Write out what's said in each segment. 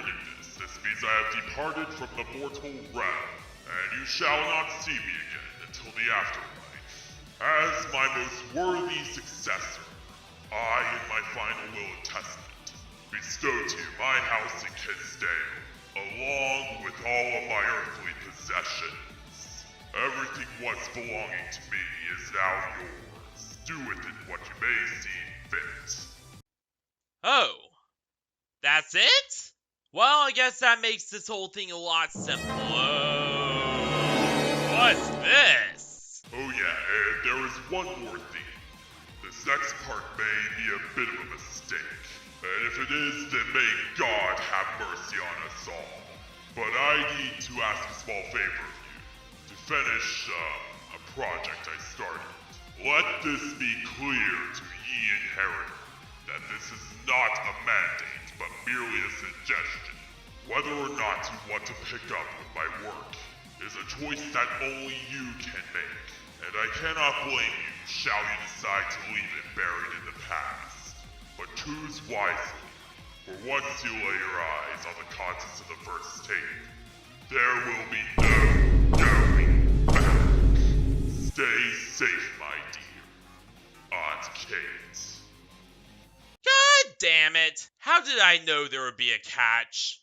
bringing this means I have departed from the mortal realm, and you shall not see me again until the afterlife. As my most worthy successor, I, in my final will and testament, bestow to you my house in Kisdale, along with all of my earthly possessions. Everything once belonging to me is now yours. Do with it what you may see fit. Oh, that's it? Well, I guess that makes this whole thing a lot simpler. What's this? Oh yeah, and there is one more thing. This next part may be a bit of a mistake, and if it is, then may God have mercy on us all. But I need to ask a small favor of you, to finish, a project I started. Let this be clear to ye inheritor, that this is not a mandate, but merely a suggestion. Whether or not you want to pick up with my work is a choice that only you can make, and I cannot blame you shall you decide to leave it buried in the past. But choose wisely, for once you lay your eyes on the contents of the first tape, there will be no going back. Stay safe, my dear Aunt Kate. God damn it. How did I know there would be a catch?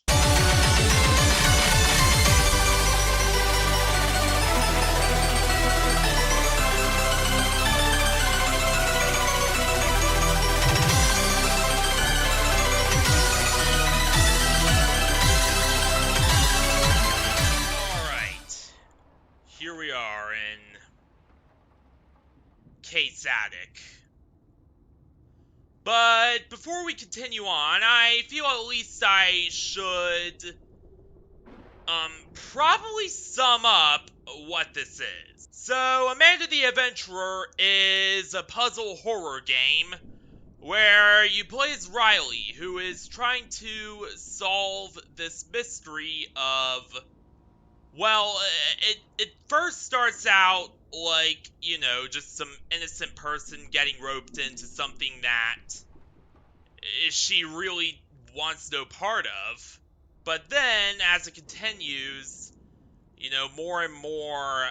Alright. Here we are in Kate's attic. But before we continue on, I feel at least I should probably sum up what this is. So, Amanda the Adventurer is a puzzle horror game where you play as Riley, who is trying to solve this mystery of, well, it first starts out like, you know, just some innocent person getting roped into something that she really wants no part of. But then, as it continues, you know, more and more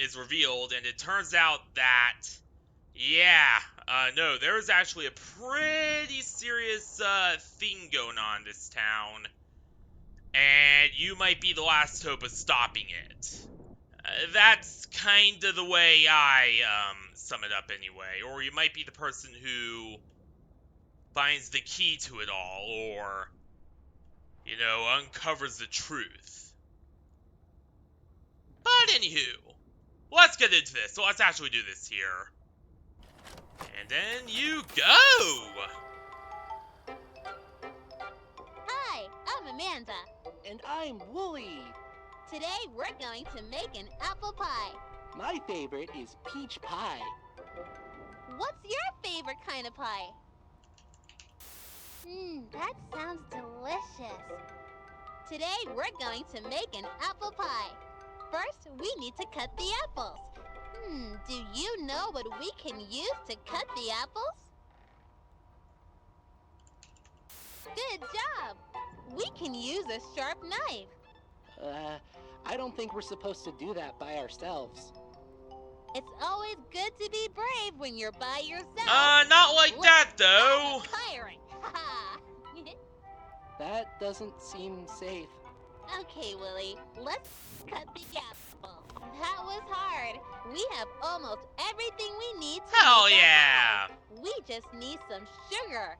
is revealed, and it turns out that, no, there is actually a pretty serious thing going on in this town, and you might be the last hope of stopping it. That's kind of the way I sum it up anyway. Or you might be the person who finds the key to it all, or, you know, uncovers the truth. But anywho, let's get into this. So let's actually do this here. And then you go! Hi, I'm Amanda. And I'm Wooly. Today we're going to make an apple pie. My favorite is peach pie. What's your favorite kind of pie? That sounds delicious. Today we're going to make an apple pie. First, we need to cut the apples. Do you know what we can use to cut the apples? Good job! We can use a sharp knife. I don't think we're supposed to do that by ourselves. It's always good to be brave when you're by yourself. Not like that, though. Firing. That doesn't seem safe. Okay, Willie, let's cut the apple. That was hard. We have almost everything we need to Hell make yeah! a pie. We just need some sugar.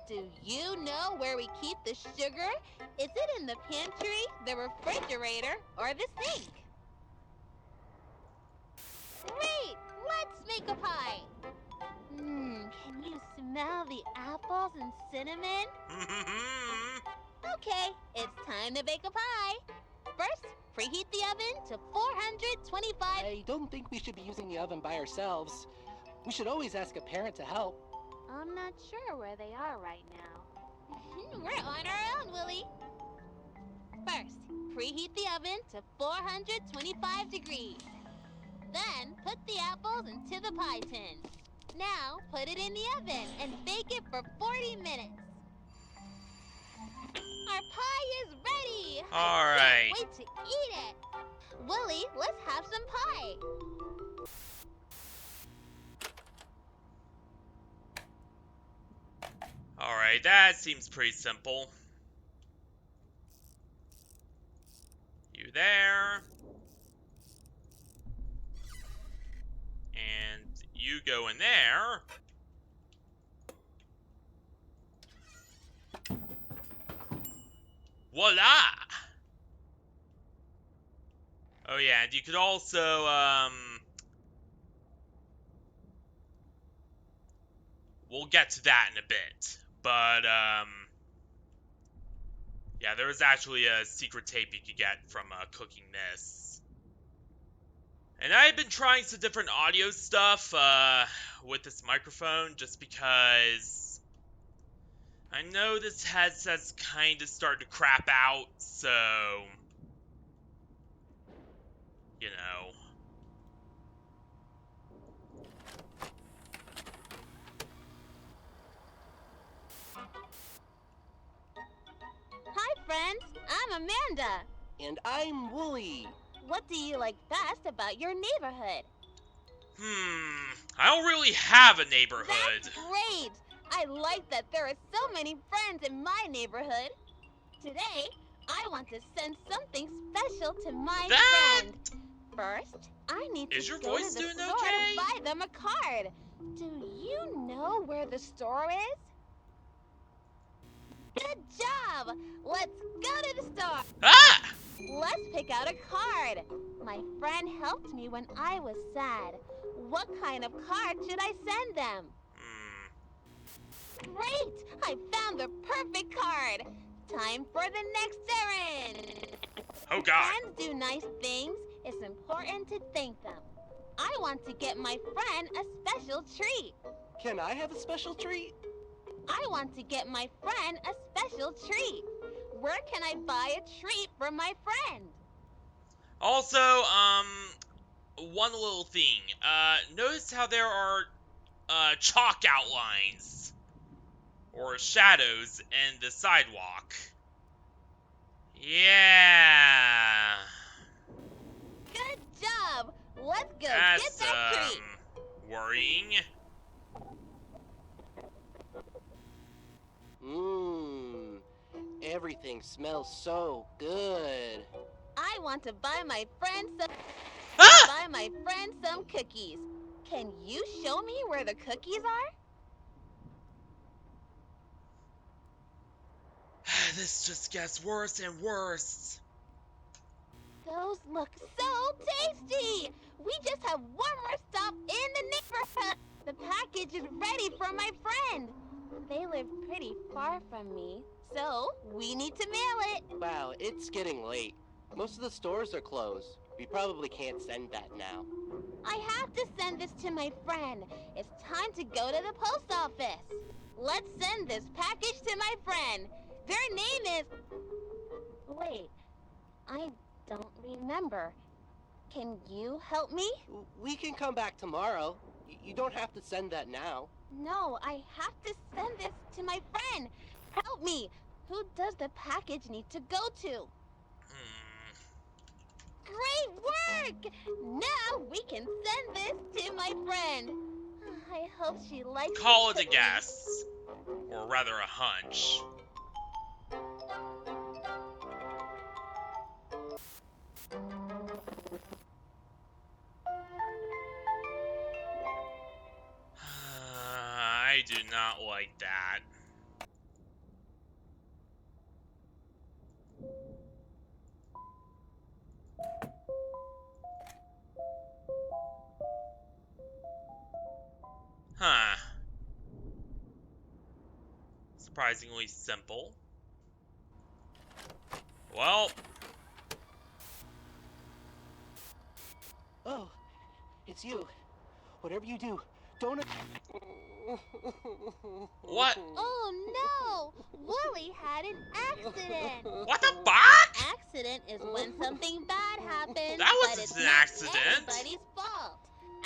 Do you know where we keep the sugar? Is it in the pantry, the refrigerator, or the sink? Great! Let's make a pie. Can you smell the apples and cinnamon? Okay, it's time to bake a pie. First, preheat the oven to 425. I don't think we should be using the oven by ourselves. We should always ask a parent to help. I'm not sure where they are right now. We're on our own, Willie. First, preheat the oven to 425 degrees. Then, put the apples into the pie tin. Now, put it in the oven and bake it for 40 minutes. Our Alright. Can't wait to eat it. Willie, let's have some pie. Alright, that seems pretty simple. You there. And you go in there. Voila! Oh yeah, and you could also, we'll get to that in a bit. But, yeah, there was actually a secret tape you could get from, cooking this. And I've been trying some different audio stuff, with this microphone, just because I know this headset's kind of starting to crap out, so, you know. Hi, friends. I'm Amanda. And I'm Wooly. What do you like best about your neighborhood? I don't really have a neighborhood. That's great. I like that there are so many friends in my neighborhood. Today, I want to send something special to my friend. First, I need to Is your go voice to the doing store okay? to buy them a card. Do you know where the store is? Good job! Let's go to the store. Ah! Let's pick out a card. My friend helped me when I was sad. What kind of card should I send them? Great! I found the perfect card. Time for the next errand. Oh God. Friends do nice things. It's important to thank them. I want to get my friend a special treat. Can I have a special treat? I want to get my friend a special treat. Where can I buy a treat for my friend? Also, one little thing. Notice how there are, chalk outlines or shadows in the sidewalk. Yeah. Good job. Let's go That's, get that treat. worrying. Mmm. Everything smells so good. I want to buy my friend Ah! some cookies. Can you show me where the cookies are? This just gets worse and worse. Those look so tasty. We just have one more stop in the neighborhood. The package is ready for my friend. They live pretty far from me, so we need to mail it. Wow, it's getting late. Most of the stores are closed. We probably can't send that now. I have to send this to my friend. It's time to go to the post office. Let's send this package to my friend. Their name is... Wait, I don't remember. Can you help me? We can come back tomorrow. You don't have to send that now. No, I have to send this to my friend. Help me. Who does the package need to go to? Great work! Now we can send this to my friend. I hope she likes Call the it a cookies. guess. Or rather a hunch. I do not like that. Huh. Surprisingly simple. Well, Oh, it's you. Whatever you do, don't... what? Oh no! Willie had an accident. What the fuck? Accident is when something bad happens, That but wasn't it's an not accident. anybody's fault.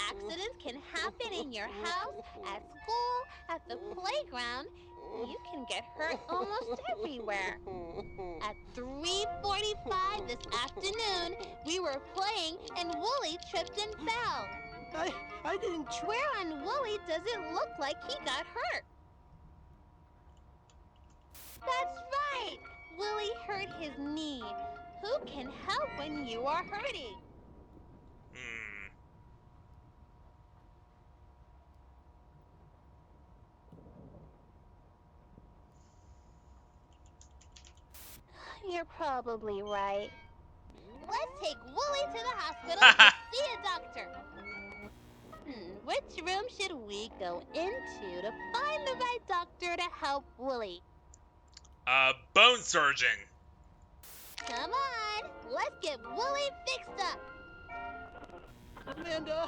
Accidents can happen in your house, at school, at the playground, You can get hurt almost everywhere. At 3:45 this afternoon, we were playing and Wooly tripped and fell. I didn't try. Where on Wooly does it look like he got hurt? That's right! Wooly hurt his knee. Who can help when you are hurting? You're probably right. Let's take Wooly to the hospital to see a doctor. Which room should we go into to find the right doctor to help Wooly? Bone surgeon. Come on, let's get Wooly fixed up. Amanda,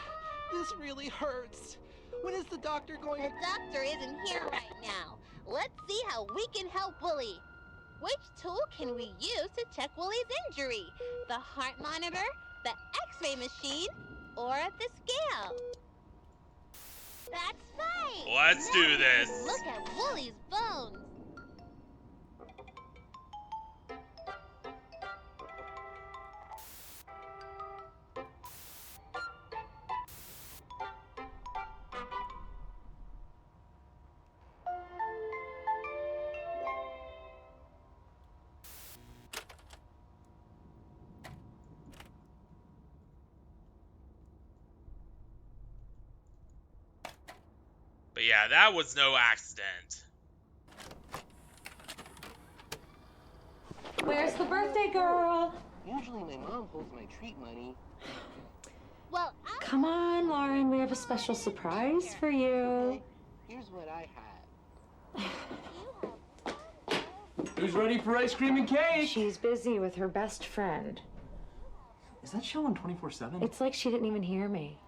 this really hurts. When is the doctor going The to... doctor isn't here right now. Let's see how we can help Wooly. Which tool can we use to check Wooly's injury? The heart monitor, the x-ray machine, or the scale? That's right! Let's do this. Look at Wooly's bones. But yeah, that was no accident. Where's the birthday girl? Usually my mom holds my treat money. Well, Come on, Lauren, we have a special surprise for you. Here's what I had. Who's ready for ice cream and cake? She's busy with her best friend. Is that show on 24/7? It's like she didn't even hear me.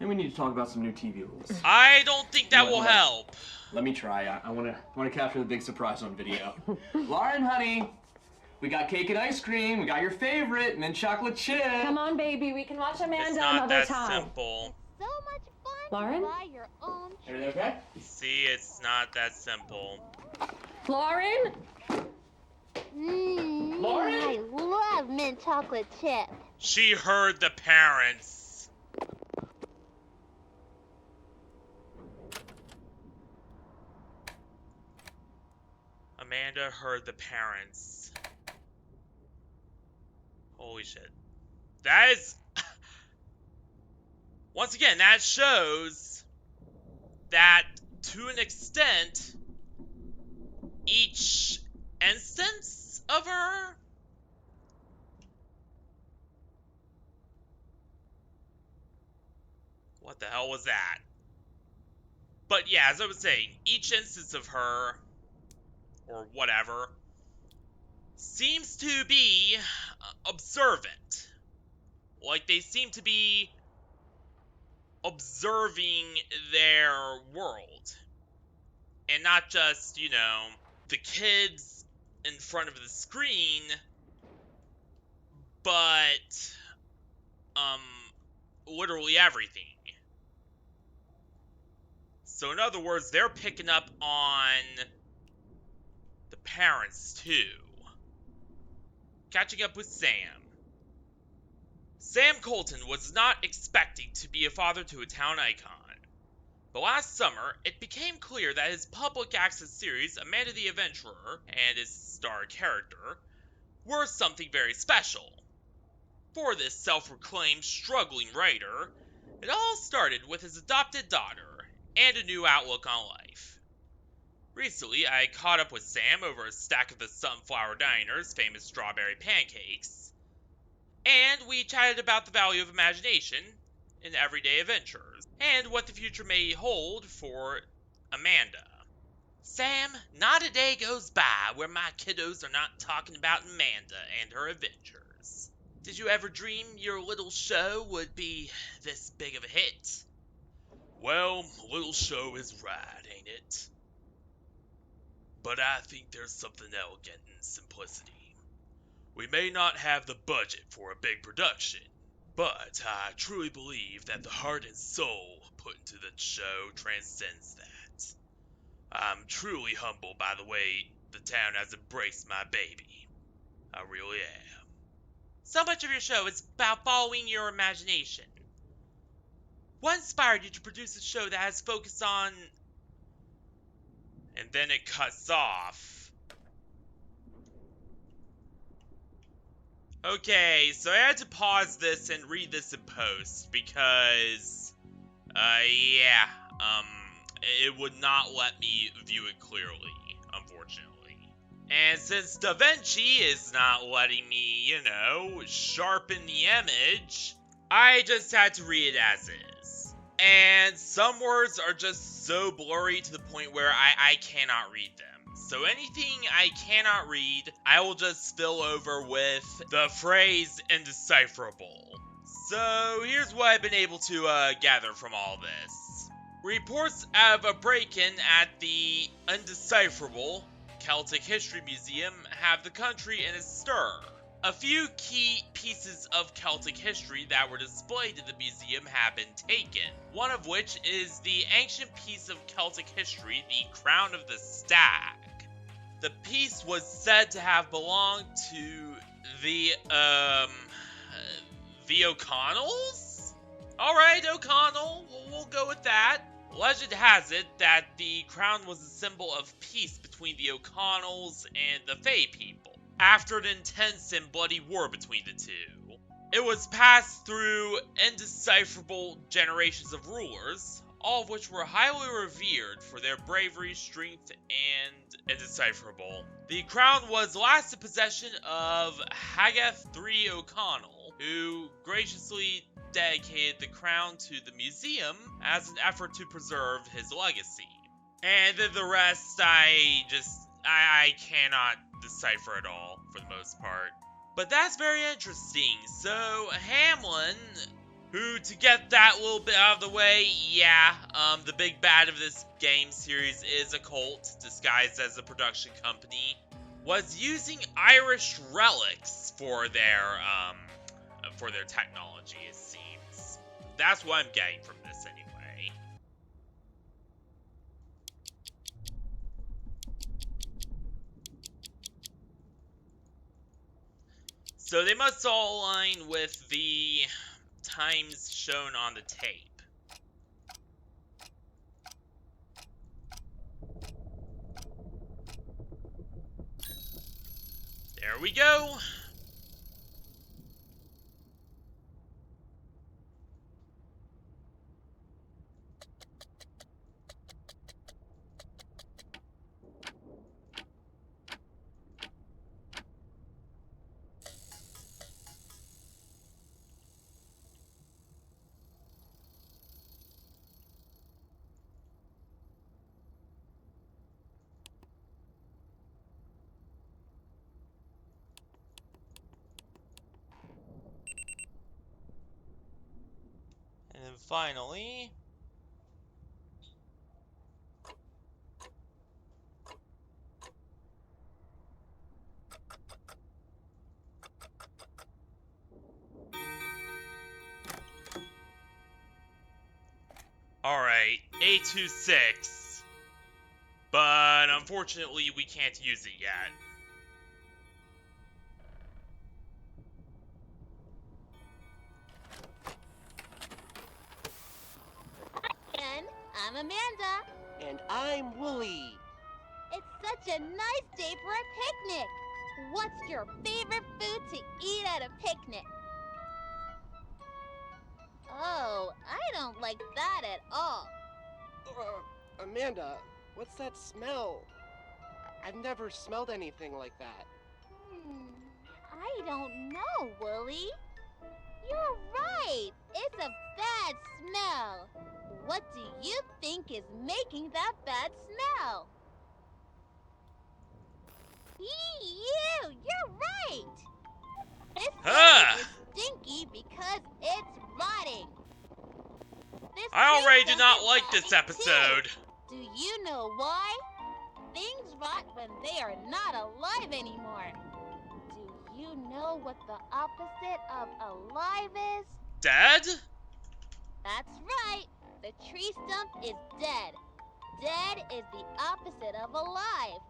And we need to talk about some new TV rules. I don't think that will What? help. Let me try. I want to capture the big surprise on video. Lauren, honey, we got cake and ice cream. We got your favorite, mint chocolate chip. Come on, baby, we can watch It's Amanda not another that time. simple. so much fun Lauren? to buy your own Everything okay? See, it's not that simple. Lauren? Lauren? I love mint chocolate chip. She heard the parents. Amanda heard the parents. Holy shit. That is... Once again, that shows that, to an extent, each instance of her... What the hell was that? But yeah, as I was saying, each instance of her, or whatever, seems to be observant. Like, they seem to be observing their world. And not just, you know, the kids in front of the screen, but, literally everything. So in other words, they're picking up on the parents too. Catching up with Sam. Sam Colton was not expecting to be a father to a town icon. But last summer, it became clear that his public access series, Amanda the Adventurer, and his star character, were something very special. For this self-proclaimed struggling writer, it all started with his adopted daughter, and a new outlook on life. Recently, I caught up with Sam over a stack of the Sunflower Diner's famous strawberry pancakes, and we chatted about the value of imagination in everyday adventures, and what the future may hold for Amanda. Sam, not a day goes by where my kiddos are not talking about Amanda and her adventures. Did you ever dream your little show would be this big of a hit? Well, little show is right, ain't it? But I think there's something elegant in simplicity. We may not have the budget for a big production, but I truly believe that the heart and soul put into the show transcends that. I'm truly humbled by the way the town has embraced my baby. I really am. So much of your show is about following your imagination. What inspired you to produce a show that has focused on... And then it cuts off. Okay, so I had to pause this and read this in post because... yeah, it would not let me view it clearly, unfortunately. And since DaVinci is not letting me, sharpen the image, I just had to read it as is. And some words are just so blurry to the point where I cannot read them. So anything I cannot read, I will just fill over with the phrase indecipherable. So here's what I've been able to gather from all this. Reports of a break-in at the Undecipherable Celtic History Museum have the country in a stir. A few key pieces of Celtic history that were displayed in the museum have been taken, one of which is the ancient piece of Celtic history, the Crown of the Stag. The piece was said to have belonged to the O'Connells? Alright, O'Connell, we'll go with that. Legend has it that the crown was a symbol of peace between the O'Connells and the Fey people, after an intense and bloody war between the two. It was passed through indecipherable generations of rulers, all of which were highly revered for their bravery, strength, and indecipherable. The crown was last in possession of Hagath III O'Connell, who graciously dedicated the crown to the museum as an effort to preserve his legacy. And then the rest, I cannot decipher at all, for the most part. But that's very interesting. So, Hamlin, who, to get that little bit out of the way, the big bad of this game series is a cult, disguised as a production company, was using Irish relics for their technology, it seems. That's what I'm getting from this, anyway. So they must all align with the times shown on the tape. There we go. And then finally... Alright, A26. But unfortunately, we can't use it yet. And I'm Amanda. And I'm Wooly. It's such a nice day for a picnic. What's your favorite food to eat at a picnic? Oh, I don't like that at all. Amanda, what's that smell? I've never smelled anything like that. I don't know, Wooly. You're right. It's a bad smell. What do you think is making that bad smell? You're right. This food is stinky because it's rotting. This I already tree do not stump is like this rotting too. episode. Do you know why? Things rot when they are not alive anymore. Do you know what the opposite of alive is? Dead? That's right. The tree stump is dead. dead is the opposite of alive.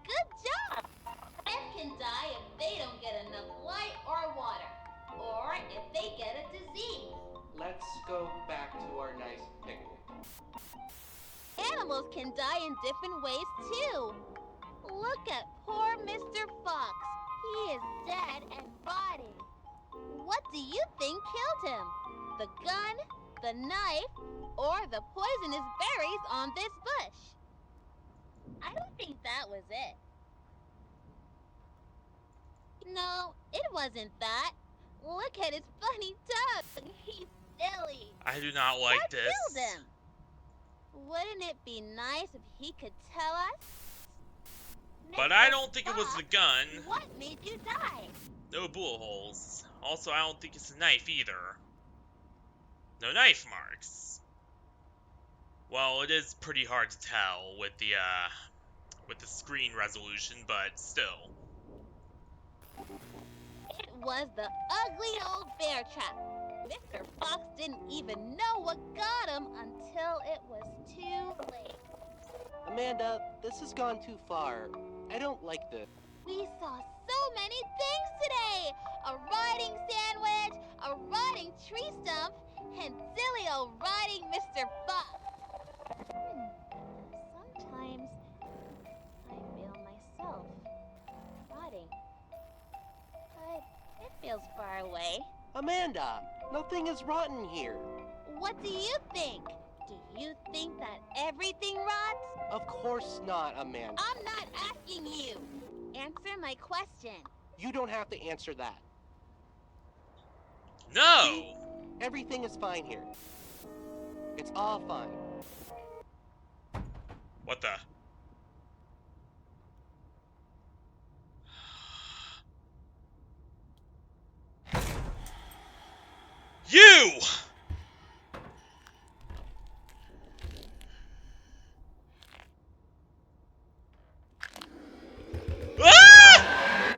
Good job! Ants can die if they don't get enough light or water, or if they get a disease. Let's go back to our nice picnic. Animals can die in different ways too. Look at poor Mr. Fox. He is dead and rotting. What do you think killed him? The gun, the knife, or the poisonous berries on this bush? I don't think that was it. No, it wasn't that. Look at his funny tongue. He's silly. I do not like What this. killed him? Wouldn't it be nice if he could tell us? But Mr. I don't think it was Fox, the gun. What made you die? No bullet holes. Also, I don't think it's a knife either. No knife marks. Well, it is pretty hard to tell with the screen resolution, but still. It was the ugly old bear trap. Mr. Fox didn't even know what got him until it was too late. Amanda, this has gone too far. I don't like this. We saw so many things today! A rotting sandwich, a rotting tree stump, and silly old rotting Mr. Fox. Sometimes I feel myself rotting. But it feels far away. Amanda, nothing is rotten here. What do you think? Do you think that everything rots? Of course not, Amanda. I'm not asking you. Answer my question. You don't have to answer that. No! Everything is fine here. It's all fine. What the? You! Ah!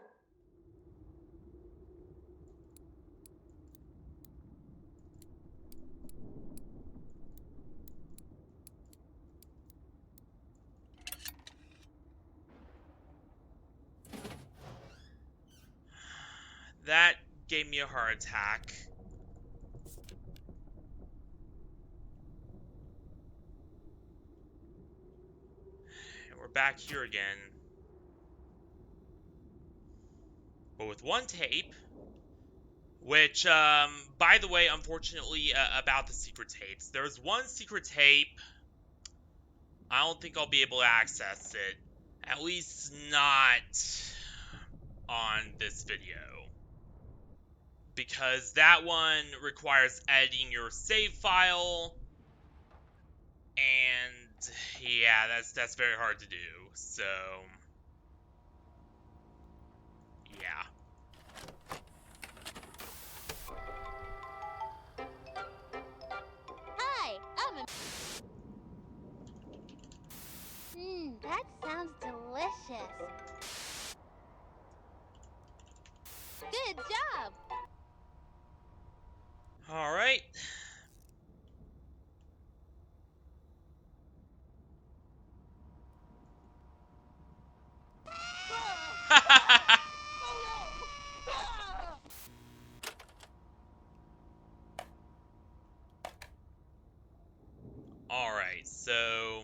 That gave me a heart attack. And we're back here again. But with one tape, which, by the way, unfortunately, about the secret tapes, there's one secret tape. I don't think I'll be able to access it. At least not on this video. Because that one requires editing your save file. And yeah, that's very hard to do. So yeah. Hi, I'm a... that sounds delicious. Good job. All right. All right. So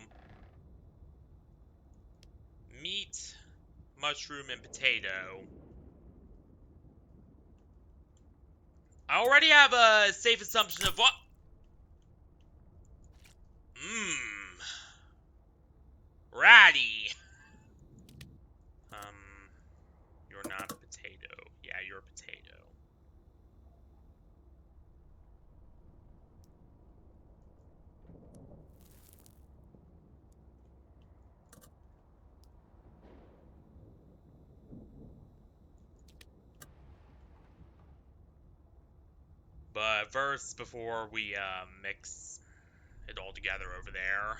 meat, mushroom, and potato. I already have a safe assumption of what. Ratty. You're not a potato. Yeah, you're a potato. But first, before we mix it all together over there,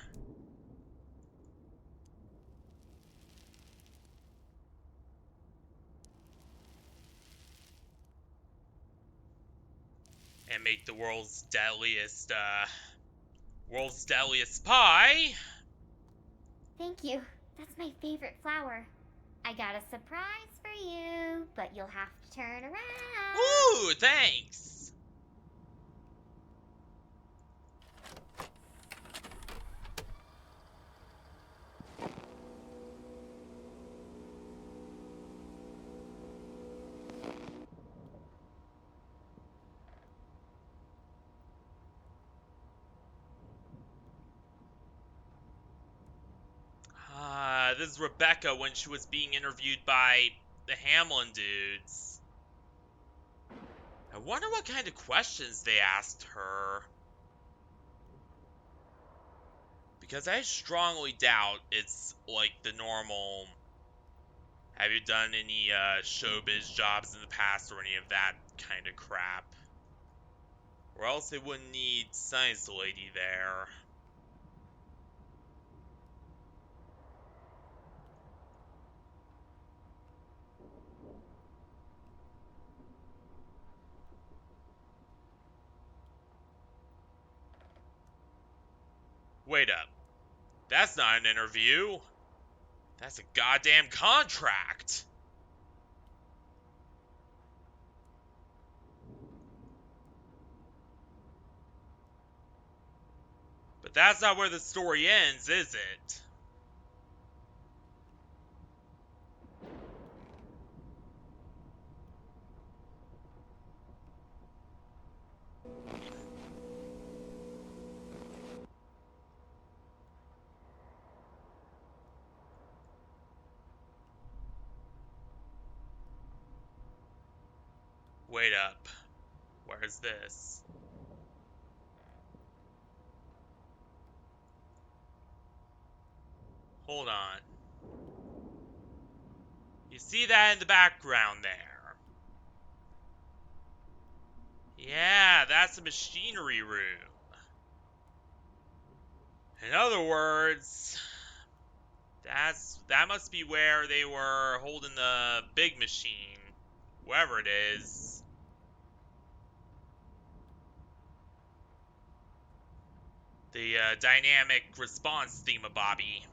and make the world's deadliest pie. Thank you. That's my favorite flower. I got a surprise for you, but you'll have to turn around. Ooh, thanks. This is Rebecca when she was being interviewed by the Hamlin dudes. I wonder what kind of questions they asked her. Because I strongly doubt it's like the normal, have you done any showbiz jobs in the past or any of that kind of crap. Or else they wouldn't need Science Lady there. Wait up. That's not an interview. That's a goddamn contract. But that's not where the story ends, is it? Wait up. Where's this? Hold on. You see that in the background there? Yeah, that's the machinery room. In other words, that must be where they were holding the big machine, wherever it is. The dynamic response thingamabobby.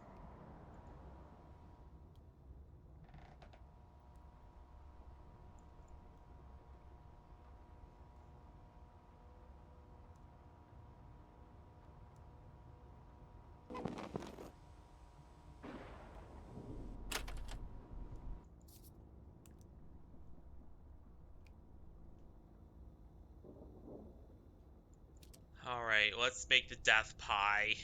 Alright, let's make the death pie.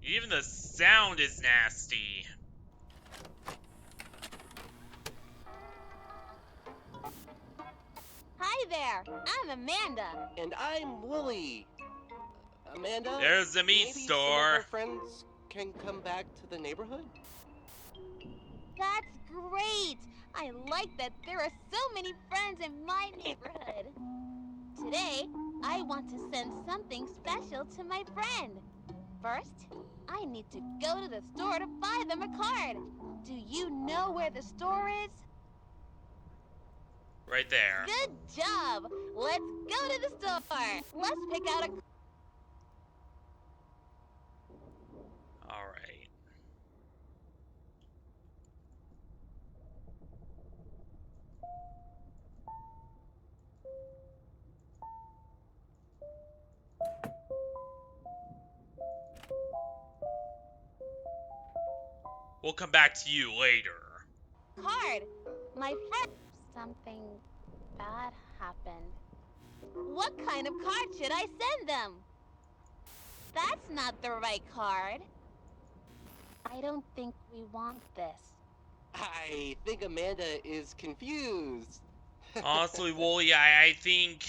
Even the sound is nasty. Hi there, I'm Amanda. And I'm Willie. Amanda? There's the meat maybe store. Some of our friends can come back to the neighborhood? That's great. I like that there are so many friends in my neighborhood. Today, I want to send something special to my friend. First, I need to go to the store to buy them a card. Do you know where the store is? Right there. Good job! Let's go to the store! Let's pick out a... Alright. We'll come back to you later. card. My friend... Something bad happened. What kind of card should I send them? That's not the right card. I don't think we want this. I think Amanda is confused. Honestly, Wooly, I think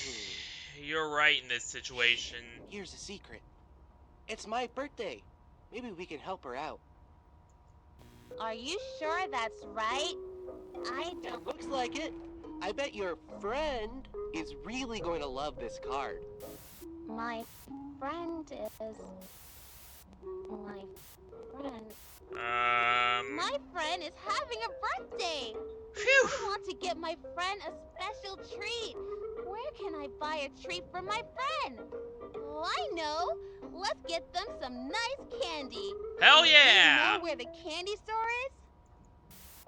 you're right in this situation. Here's a secret. It's my birthday. Maybe we can help her out. Are you sure that's right? I It don't... looks like it. I bet your friend is really going to love this card. My friend is... My friend. Um. My friend is having a birthday. Phew. I want to get my friend a special treat. Where can I buy a treat for my friend? Oh, I know. Let's get them some nice candy. Hell Do yeah. you know where the candy store is?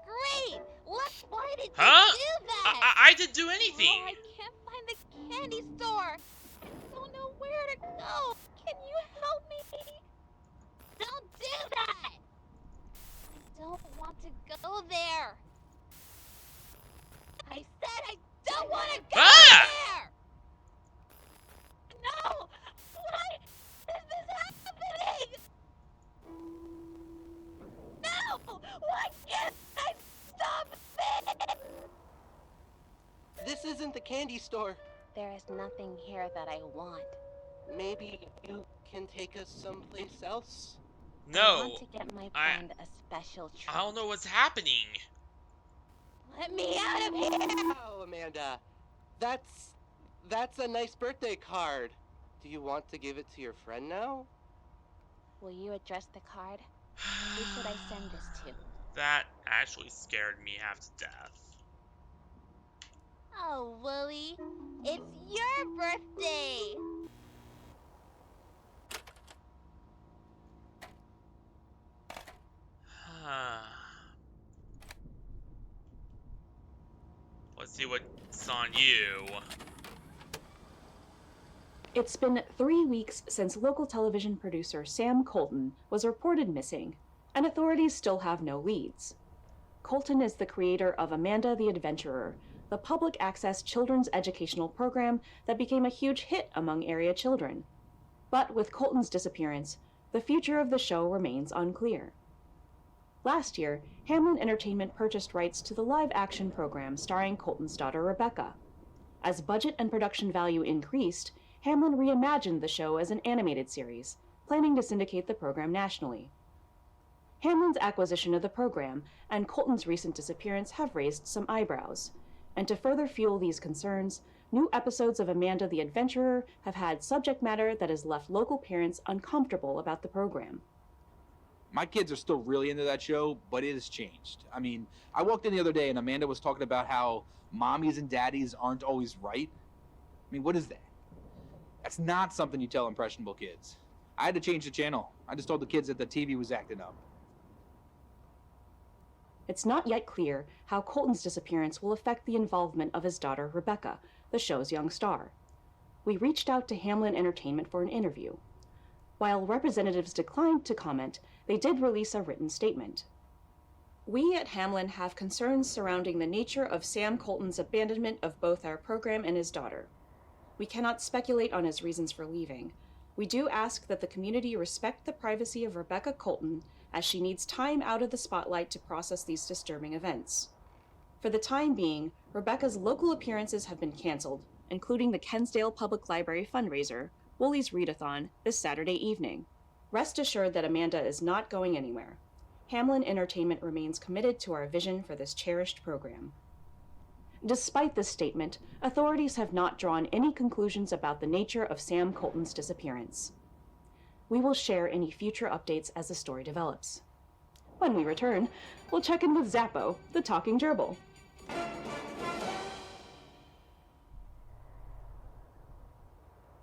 Great. Why did you Huh? do that? I didn't do Oh, anything. I can't find the candy store. I don't know where to go. Can you help me? Don't do that. I don't want to go there. I said I don't want to go there. No. Why is this happening? No. Why can't I stop it? This isn't the candy store. There is nothing here that I want. Maybe you can take us someplace else? I No. want to get my friend a special treat. I don't know what's happening. Let me out of here! Oh, Amanda. That's a nice birthday card. Do you want to give it to your friend now? Will you address the card? Who should I send this to? That actually scared me half to death. Oh, Wooly, it's your birthday! Let's see what's on you. It's been 3 weeks since local television producer Sam Colton was reported missing, and authorities still have no leads. Colton is the creator of Amanda the Adventurer, the public access children's educational program that became a huge hit among area children. But with Colton's disappearance, the future of the show remains unclear. Last year, Hamlin Entertainment purchased rights to the live-action program starring Colton's daughter Rebecca. As budget and production value increased, Hamlin reimagined the show as an animated series, planning to syndicate the program nationally. Hamlin's acquisition of the program and Colton's recent disappearance have raised some eyebrows, and to further fuel these concerns, new episodes of Amanda the Adventurer have had subject matter that has left local parents uncomfortable about the program. My kids are still really into that show, but it has changed. I mean, I walked in the other day and Amanda was talking about how mommies and daddies aren't always right. I mean, what is that? That's not something you tell impressionable kids. I had to change the channel. I just told the kids that the TV was acting up. It's not yet clear how Colton's disappearance will affect the involvement of his daughter Rebecca, the show's young star. We reached out to Hamlin Entertainment for an interview. While representatives declined to comment, they did release a written statement. We at Hamlin have concerns surrounding the nature of Sam Colton's abandonment of both our program and his daughter. We cannot speculate on his reasons for leaving. We do ask that the community respect the privacy of Rebecca Colton, as she needs time out of the spotlight to process these disturbing events. For the time being, Rebecca's local appearances have been canceled, including the Kensdale Public Library fundraiser, Woolies Readathon, this Saturday evening. Rest assured that Amanda is not going anywhere. Hamlin Entertainment remains committed to our vision for this cherished program. Despite this statement, authorities have not drawn any conclusions about the nature of Sam Colton's disappearance. We will share any future updates as the story develops. When we return, we'll check in with Zappo, the talking gerbil.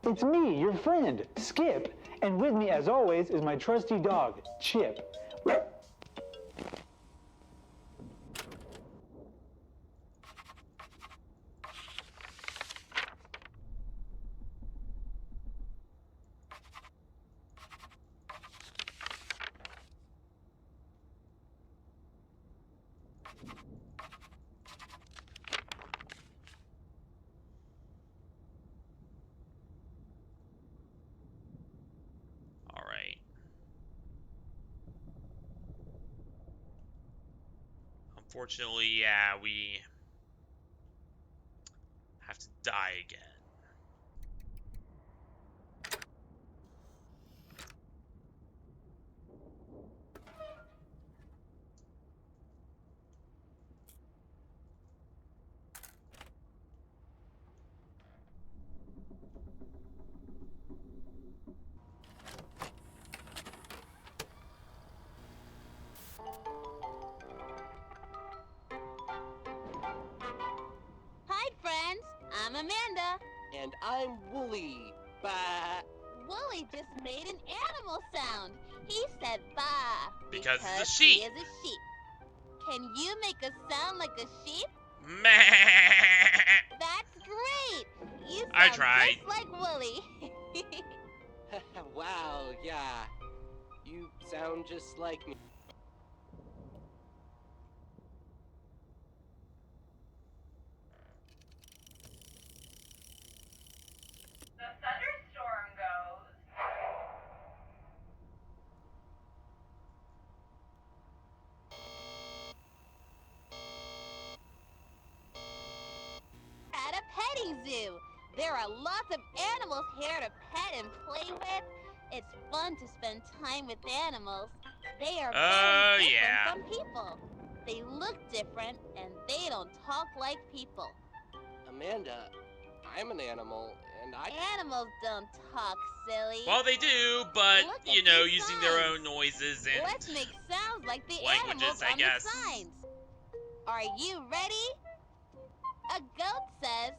It's me, your friend, Skip, and with me, as always, is my trusty dog, Chip. Alright. Unfortunately, yeah, we have to die again. I'm Amanda. And I'm Wooly. Bah. Wooly just made an animal sound. He said bah. Because it's a he sheep. is a sheep. Can you make a sound like a sheep? Meh. That's great. You sound I tried. just like Wooly. Wow, yeah. You sound just like me. The thunderstorm goes. At a petting zoo. There are lots of animals here to pet and play with. It's fun to spend time with animals. They are very different from people. They look different and they don't talk like people. Amanda, I'm an animal, and Animals don't talk, silly. Well, they do, but, Look at you know, these using their signs. own noises and Let's make sounds like the languages, animals I on guess. the signs. Are you ready? A goat says,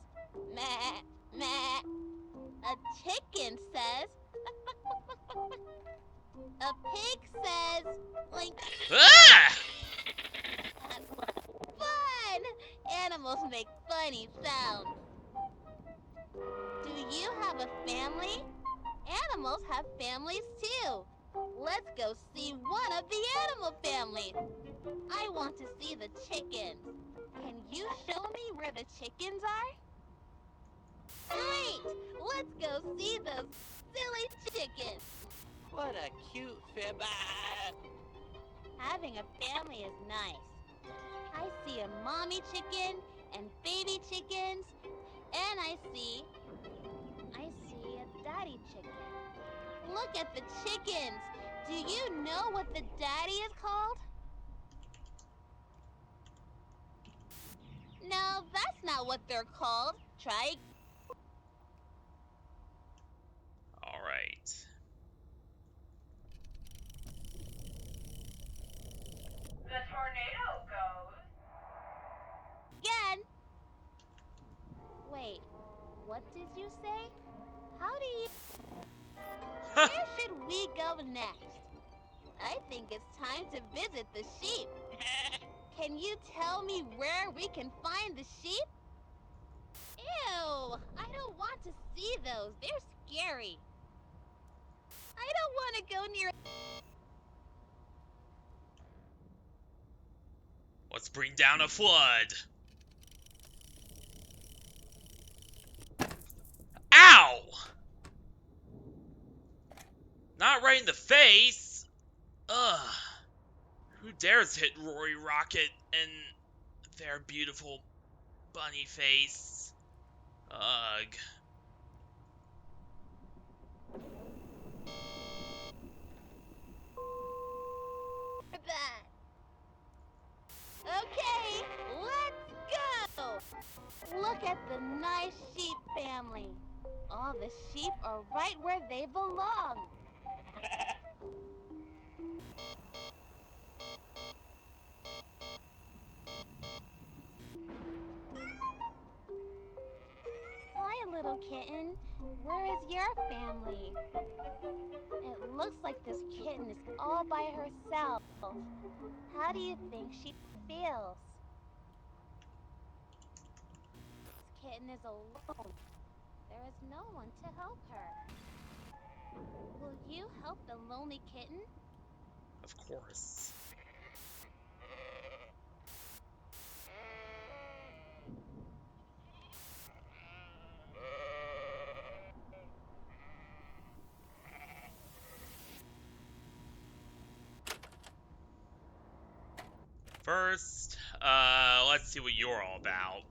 meh, meh. A chicken says, a pig says, blink. Ah! Fun! Animals make funny sounds. Do you have a family? Animals have families too. Let's go see one of the animal families. I want to see the chickens. Can you show me where the chickens are? Great! Let's go see those silly chickens. what a cute Having a family is nice. I see a mommy chicken and baby chickens, and I see a daddy chicken. Look at the chickens. Do you know what the daddy is called? No, that's not what they're called. Try. All right. The tornado goes. Again. Wait, what did you say? How do you... Where should we go next? I think it's time to visit the sheep. Can you tell me where we can find the sheep? Ew, I don't want to see those. They're scary. I don't want to go near... Let's bring down a flood. Ow! Not right in the face. Ugh. Who dares hit Rory Rocket and their beautiful bunny face? Ugh. that. Okay, let's go! Look at the nice sheep family. All the sheep are right where they belong. Hi, little kitten. Where is your family? It looks like this kitten is all by herself. How do you think she feels? This kitten is alone. There is no one to help her. Will you help the lonely kitten? Of course. First, let's see what you're all about.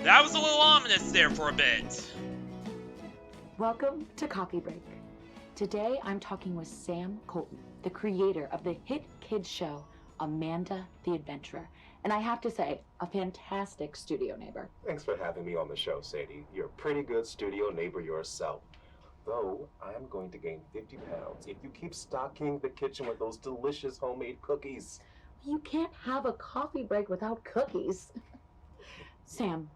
That was a little ominous there for a bit. Welcome to Coffee Break. Today I'm talking with Sam Colton, the creator of the hit kids show Amanda the Adventurer. And I have to say, a fantastic studio neighbor. Thanks for having me on the show, Sadie. You're a pretty good studio neighbor yourself. Though, I'm going to gain 50 pounds if you keep stocking the kitchen with those delicious homemade cookies. You can't have a coffee break without cookies. Sam,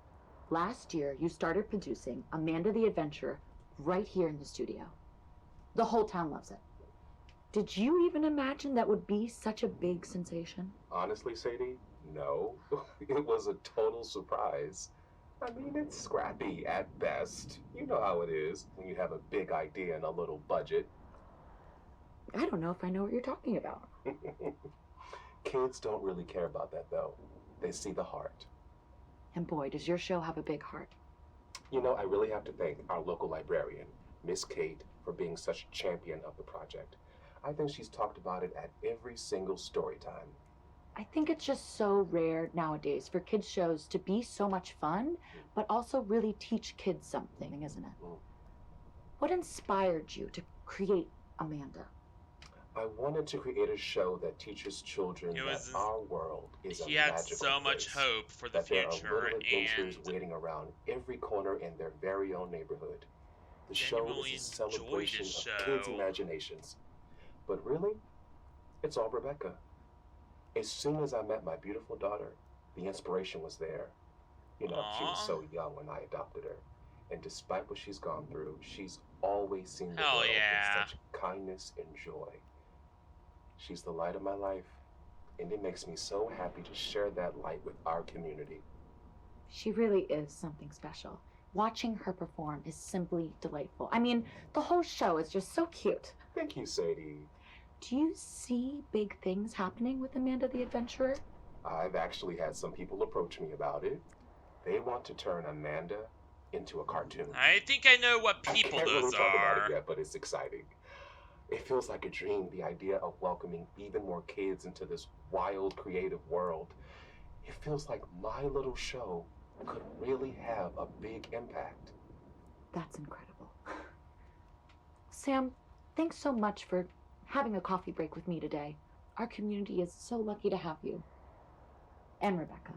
last year you started producing Amanda the Adventurer right here in the studio. The whole town loves it. Did you even imagine that would be such a big sensation? Honestly, Sadie, no. It was a total surprise. I mean, it's scrappy at best. You know how it is when you have a big idea and a little budget. I don't know if I know what you're talking about. Kids don't really care about that, though. They see the heart. And boy, does your show have a big heart. You know, I really have to thank our local librarian, Miss Kate, for being such a champion of the project. I think she's talked about it at every single story time. I think it's just so rare nowadays for kids' shows to be so much fun, but also really teach kids something, isn't it? What inspired you to create Amanda? I wanted to create a show that teaches children that our world is a He had magical so much place, hope for the that there future, are little adventures and waiting around every corner in their very own neighborhood. The show genuinely is a enjoyed celebration this of kids' show. imaginations. But really, it's all Rebecca. As soon as I met my beautiful daughter, the inspiration was there. You know, she was so young when I adopted her. And despite what she's gone through, she's always seen the Hell world yeah. with such kindness and joy. She's the light of my life, and it makes me so happy to share that light with our community. She really is something special. Watching her perform is simply delightful. I mean, the whole show is just so cute. Thank you, Sadie. Do you see big things happening with Amanda the Adventurer? I've actually had some people approach me about it. They want to turn Amanda into a cartoon. I think I know what I people can't those really talk about are. it yet, but it's exciting. It feels like a dream, the idea of welcoming even more kids into this wild, creative world. It feels like my little show could really have a big impact. That's incredible. Sam, thanks so much for having a coffee break with me today. Our community is so lucky to have you. And Rebecca.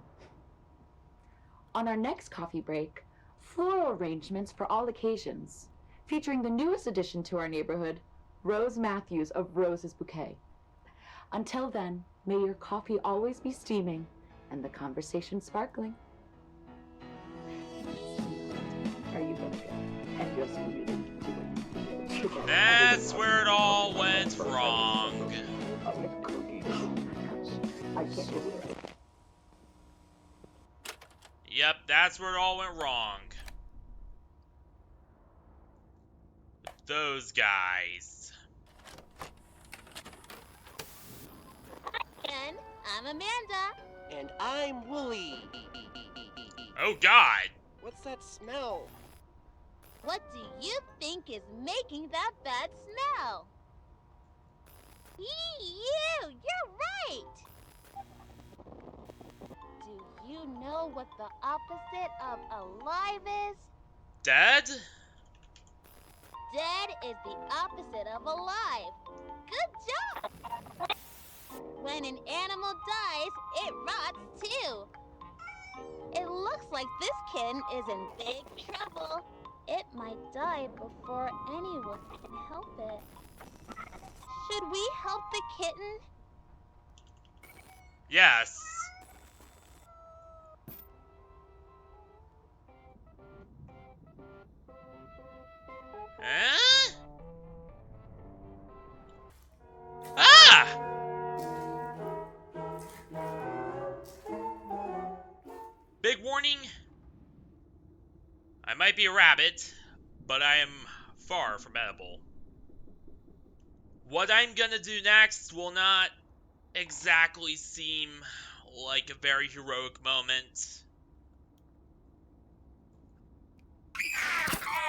On our next coffee break, floral arrangements for all occasions, featuring the newest addition to our neighborhood, Rose Matthews of Rose's Bouquet. Until then, may your coffee always be steaming and the conversation sparkling. Are you going to? And you'll see me. That's where it all went wrong. I can't do it. Yep, that's where it all went wrong. Those guys. And I'm Amanda. And I'm Wooly. Oh God. What's that smell? What do you think is making that bad smell? You're right. Do you know what the opposite of alive is? Dead? Dead is the opposite of alive. Good job! When an animal dies, it rots too. It looks like this kitten is in big trouble. It might die before anyone can help it. Should we help the kitten? Yes. Huh? Ah! Big warning. I might be a rabbit, but I am far from edible. What I'm gonna do next will not exactly seem like a very heroic moment.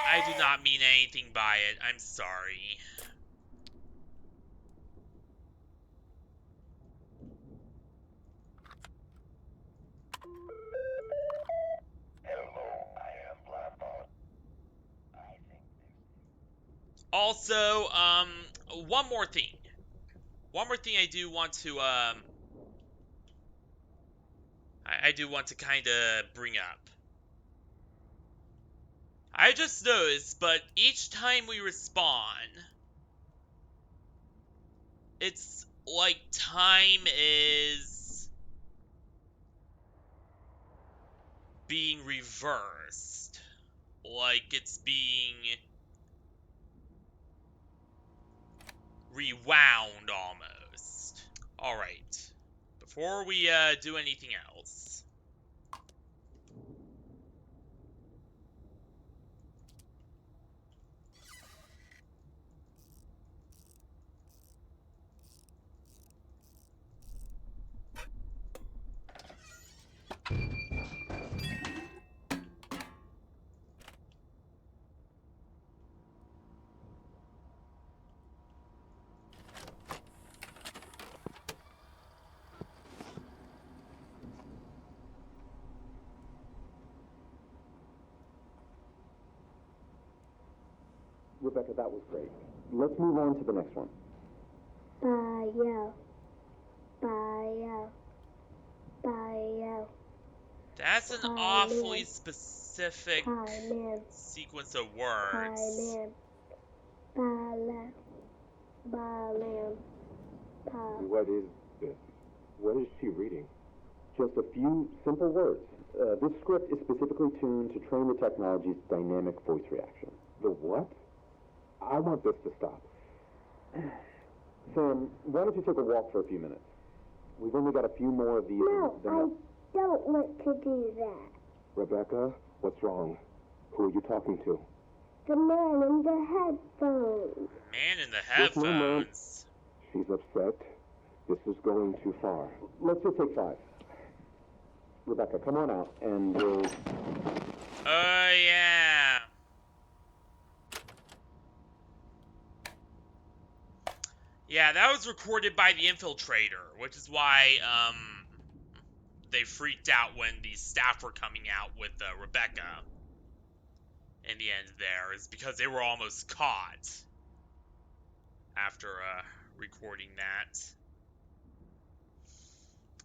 I do not mean anything by it. I'm sorry. Also, one more thing. One more thing I do want to I do want to kind of bring up. I just noticed, but each time we respawn, it's like time is being reversed. Like it's being rewound almost. Alright. Before we do anything else. Rebecca, that was great. Let's move on to the next one. Bio. Bio. Bio. That's an awfully specific sequence of words. What is this? What is she reading? Just a few simple words. This script is specifically tuned to train the technology's dynamic voice reaction. The what? I want this to stop. Sam, why don't you take a walk for a few minutes? We've only got a few more of these. No, I don't want to do that. Rebecca, what's wrong? Who are you talking to? The man in the headphones. Man in the headphones. She's upset. This is going too far. Let's just take 5. Rebecca, come on out, and we'll... Oh, yeah. Yeah, that was recorded by the Infiltrator, which is why, they freaked out when the staff were coming out with, Rebecca. In the end there, is because they were almost caught. After, recording that.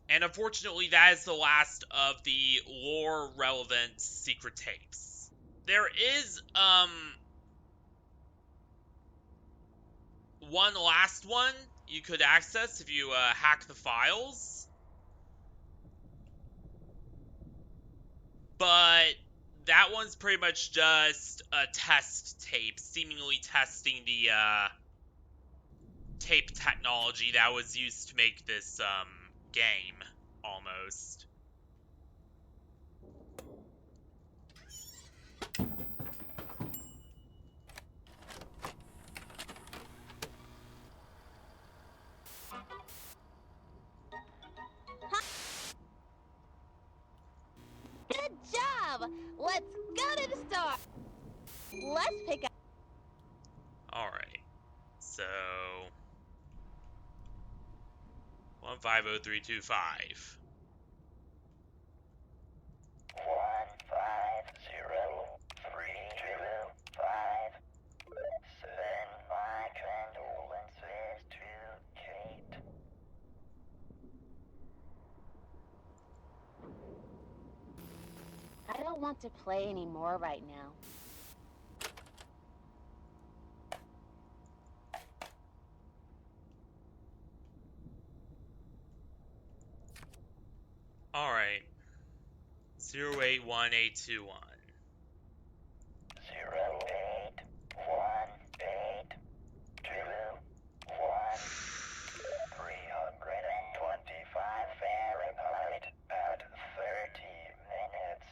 And unfortunately, that is the last of the lore-relevant secret tapes. There is, one last one you could access if you, hack the files. But that one's pretty much just a test tape, seemingly testing the, tape technology that was used to make this, game, almost. Good job! Let's go to the store! Let's pick up... Alright. So... 150325. 15035. Send my condolences to Kate. I don't want to play anymore right now. Alright. 081821. 08181. 325 Fahrenheit at 30 minutes.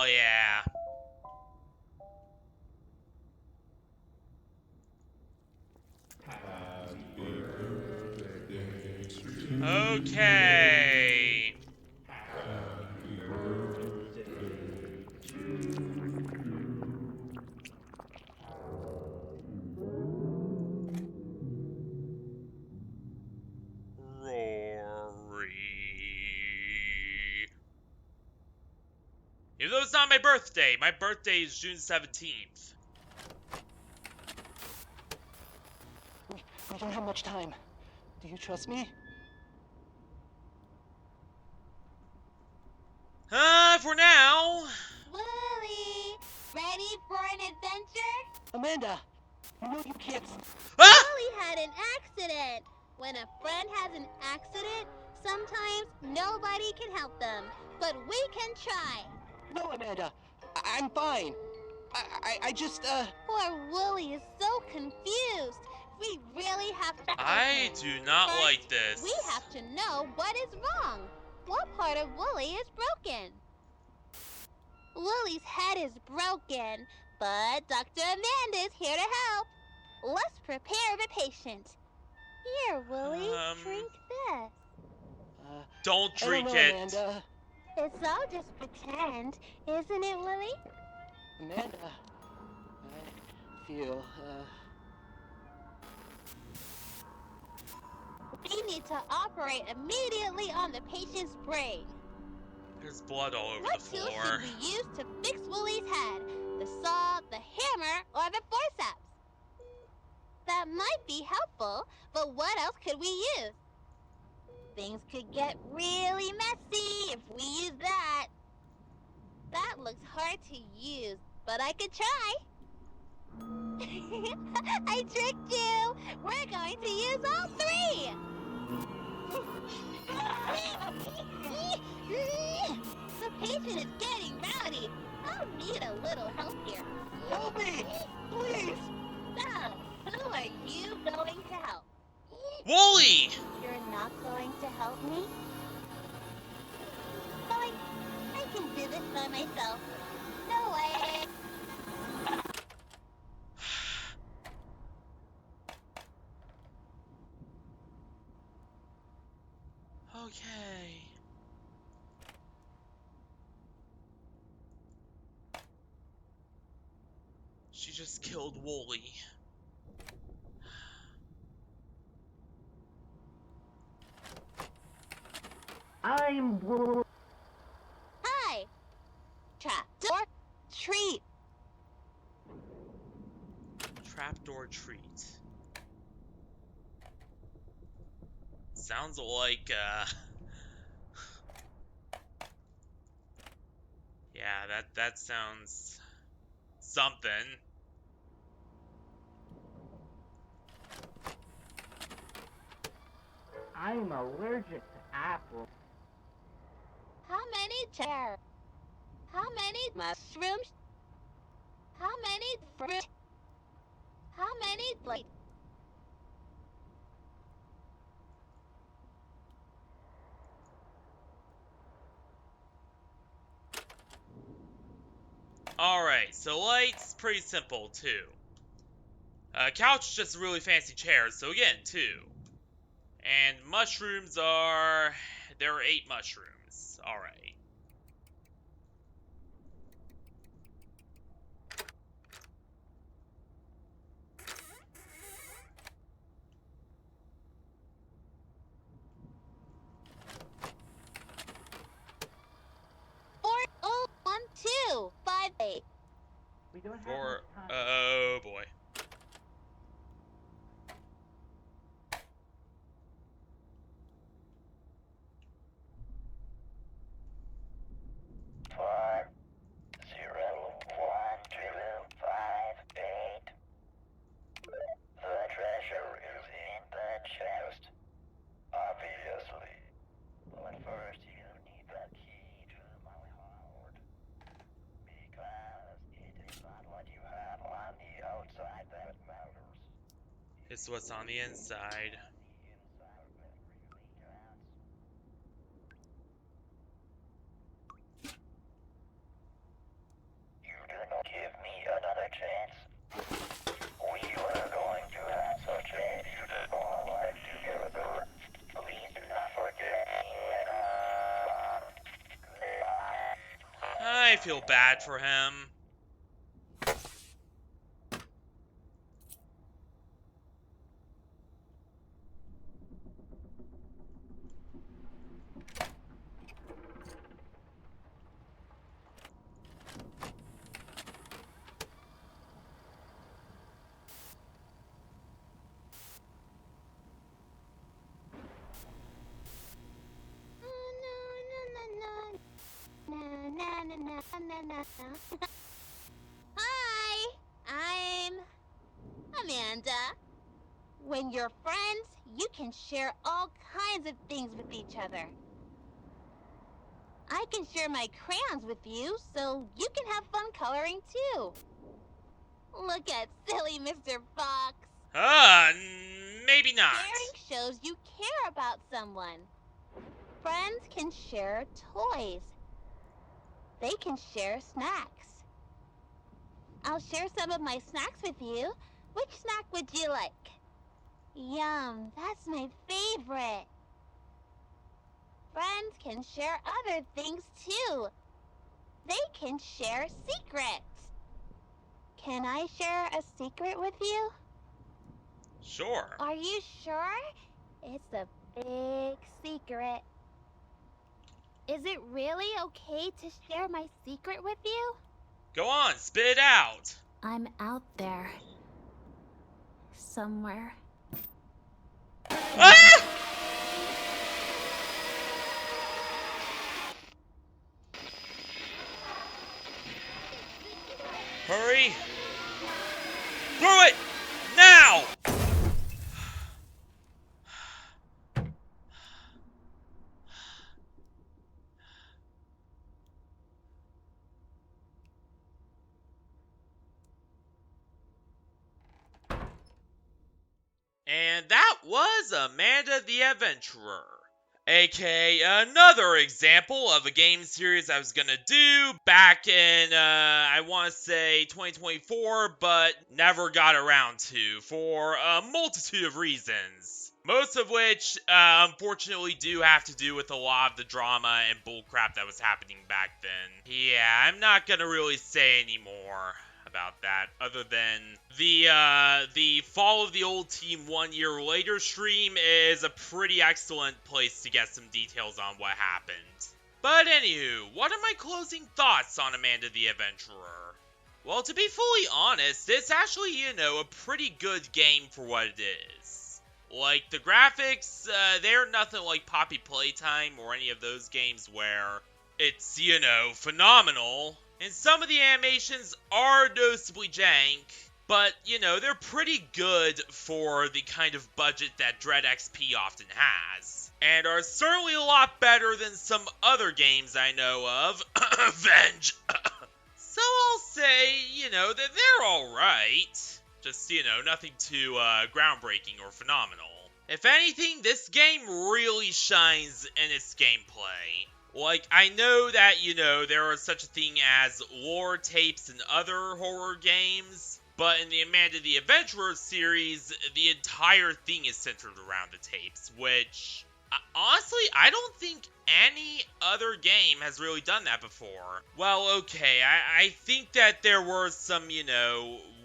Hell yeah. Okay. Rory. Even though it's not my birthday is June 17th. We don't have much time. Do you trust me? For now. Willie, ready for an adventure? Amanda, you know you can't. Ah! Willie had an accident. When a friend has an accident, sometimes nobody can help them, but we can try. No, Amanda, I'm fine. I just, Poor Willie is so confused. We really have to help I him. do not First, like this. We have to know what is wrong. What part of Willie is broken? Willie's head is broken, but Dr. Amanda is here to help. Let's prepare the patient. Here, Willie, drink this. Don't I drink don't know, it. Amanda. It's all just pretend, isn't it, Willie? Amanda, I feel, We need to operate immediately on the patient's brain. There's blood all over What the tool floor. should we use to fix Willie's head? The saw, the hammer, or the forceps? That might be helpful, but what else could we use? Things could get really messy if we use that. That looks hard to use, but I could try. I tricked you! We're going to use all three! The patient is getting rowdy. I'll need a little help here. Help me! Please! So, who are you going to help? Wooly! You're not going to help me? Fine. I can do this by myself. No way. Okay. She just killed Wooly. I'm Hi. Trapdoor treat. Trapdoor treat. Sounds like, yeah, that sounds something. I'm allergic to apples. How many chairs? How many mushrooms? How many fruit? How many plates? Alright, so light's pretty simple, too. Couch just a really fancy chair, so again, 2. And mushrooms are... there are 8 mushrooms. Alright. We don't have For... much time. oh boy. Four, 0, 1, 2, 5, 8. The treasure is in the chest, obviously. But first you need the key to my heart. Because it is not what you have on the outside that matters. It's what's on the inside. I feel bad for him. Hi, I'm Amanda. When you're friends, you can share all kinds of things with each other. I can share my crayons with you, so you can have fun coloring too. Look at silly Mr. Fox. Maybe not. Sharing shows you care about someone. Friends can share toys. They can share snacks. I'll share some of my snacks with you. Which snack would you like? Yum, that's my favorite. Friends can share other things too. They can share secrets. Can I share a secret with you? Sure. Are you sure? It's a big secret. Is it really okay to share my secret with you? Go on, spit it out. I'm out there. Somewhere. Ah! Hurry! Throw it! Now! And that was Amanda the Adventurer. aka another example of a game series I was gonna do back in, I want to say 2024, but never got around to for a multitude of reasons. Most of which, unfortunately, do have to do with a lot of the drama and bullcrap that was happening back then. Yeah, I'm not gonna really say anymore about that, other than the Fall of the Old Team 1 year later stream is a pretty excellent place to get some details on what happened. But anywho, what are my closing thoughts on Amanda the Adventurer? Well, to be fully honest, it's actually, a pretty good game for what it is. Like, the graphics, they're nothing like Poppy Playtime or any of those games where it's, phenomenal. And some of the animations are noticeably jank, but, they're pretty good for the kind of budget that Dread XP often has. And are certainly a lot better than some other games I know of. Venge! So I'll say, that they're alright. Just, nothing too, groundbreaking or phenomenal. If anything, this game really shines in its gameplay. Like, I know that, there are such a thing as lore tapes and other horror games, but in the Amanda the Adventurer series, the entire thing is centered around the tapes, which, honestly, I don't think any other game has really done that before. Well, okay, I think that there were some,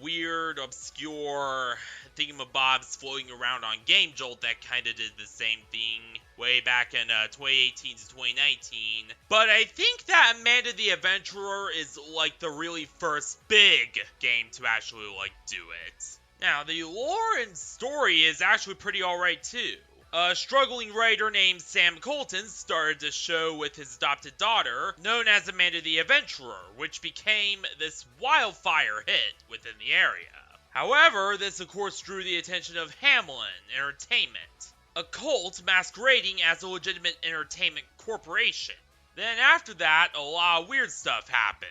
weird, obscure thingamabobs floating around on Game Jolt that kind of did the same thing way back in 2018 to 2019. But I think that Amanda the Adventurer is like the really first big game to actually do it. Now, the lore and story is actually pretty alright too. A struggling writer named Sam Colton started the show with his adopted daughter, known as Amanda the Adventurer, which became this wildfire hit within the area. However, this of course drew the attention of Hamlin Entertainment, a cult masquerading as a legitimate entertainment corporation. Then after that, a lot of weird stuff happened.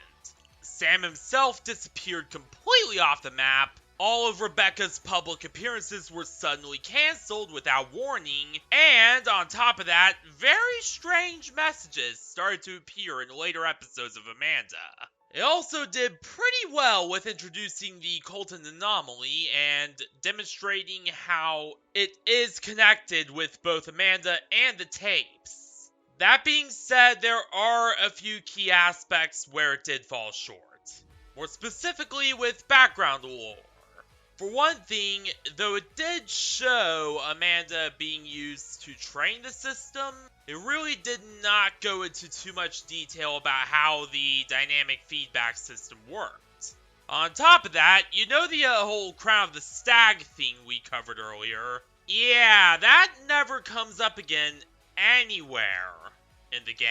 Sam himself disappeared completely off the map. All of Rebecca's public appearances were suddenly cancelled without warning, and on top of that, very strange messages started to appear in later episodes of Amanda. It also did pretty well with introducing the Colton anomaly and demonstrating how it is connected with both Amanda and the tapes. That being said, there are a few key aspects where it did fall short. More specifically with background lore. For one thing, though it did show Amanda being used to train the system, it really did not go into too much detail about how the dynamic feedback system worked. On top of that, you know the whole Crown of the Stag thing we covered earlier? Yeah, that never comes up again anywhere in the game.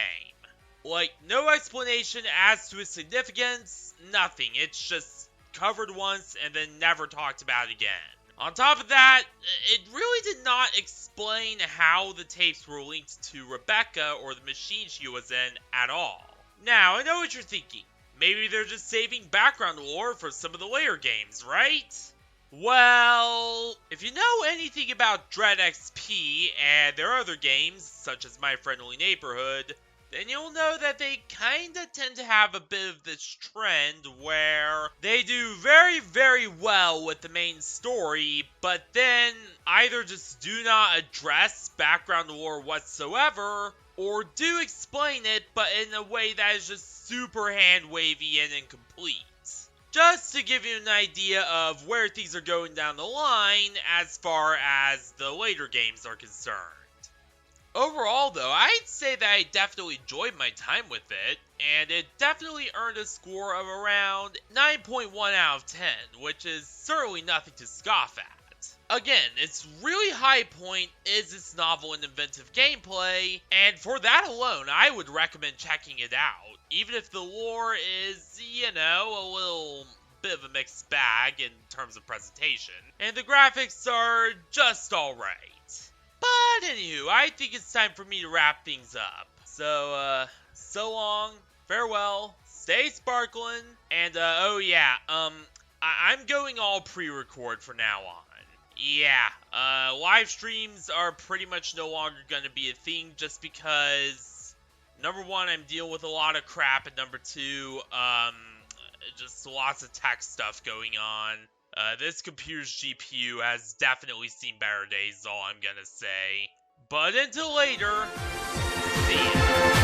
Like, no explanation as to its significance, nothing. It's just covered once and then never talked about again. On top of that, it really did not explain how the tapes were linked to Rebecca or the machine she was in at all. Now, I know what you're thinking. Maybe they're just saving background lore for some of the later games, right? Well, if you know anything about Dread XP and their other games, such as My Friendly Neighborhood, then you'll know that they kinda tend to have a bit of this trend where they do very, very well with the main story, but then either just do not address background lore whatsoever, or do explain it, but in a way that is just super hand-wavy and incomplete. Just to give you an idea of where things are going down the line as far as the later games are concerned. Overall, though, I'd say that I definitely enjoyed my time with it, and it definitely earned a score of around 9.1 out of 10, which is certainly nothing to scoff at. Again, its really high point is its novel and inventive gameplay, and for that alone, I would recommend checking it out, even if the lore is, you know, a little bit of a mixed bag in terms of presentation, and the graphics are just alright. But anywho, I think it's time for me to wrap things up. So, so long, farewell, stay sparkling, and, oh yeah, I'm going all pre-record from now on. Yeah, live streams are pretty much no longer going to be a thing just because, number one, I'm dealing with a lot of crap, and number two, just lots of tech stuff going on. This computer's GPU has definitely seen better days, is all I'm gonna say. But until later, see ya.